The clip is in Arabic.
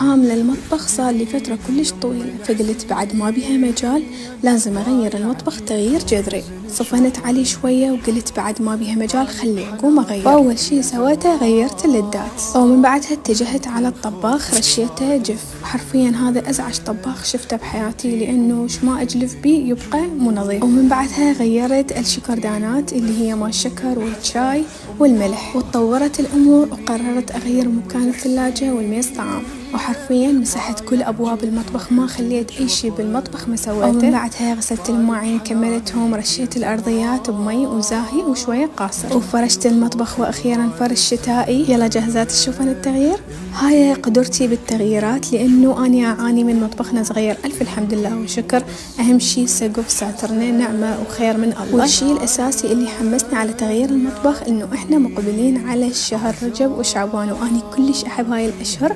هاملة المطبخ صار لي فترة كلش طويلة، فقلت بعد ما بيها مجال لازم أغير المطبخ تغيير جذري. صفنت عليه شوية وقلت بعد ما بيها مجال خلي أقوم أغير. وأول شي سويته غيرت الليدات، ومن بعدها اتجهت على الطباخ رشيته جف. حرفيا هذا أزعج طباخ شفته بحياتي، لأنه ما أجلف بيه يبقى مو نظيف. ومن بعدها غيرت الشكردانات اللي هي مال الشكر والشاي والملح، وتطورت الأمور وقررت أغير مكان الثلاجة والميز طعام. وحرفيا مسحت كل أبواب المطبخ، ما خليت أي شي بالمطبخ ما سويته. ومن بعدها غسلت المواعين كملتهم، رشيت الأرضيات بمي وزاهي وشوية قاصر، وفرشت المطبخ. وأخيرا فرش شتائي. يلا جاهزات تشوفون التغيير؟ هاي قدرتي بالتغييرات، لأنه أنا أعاني من مطبخنا صغير. ألف الحمد لله والشكر. أهم شي سقف ساترنا نعمة وخير من الله. والشي الأساسي اللي حمسنا على تغيير المطبخ إنه إحنا مقبلين على الشهر رجب وشعبان، وأني كلش أحب هاي الأشهر.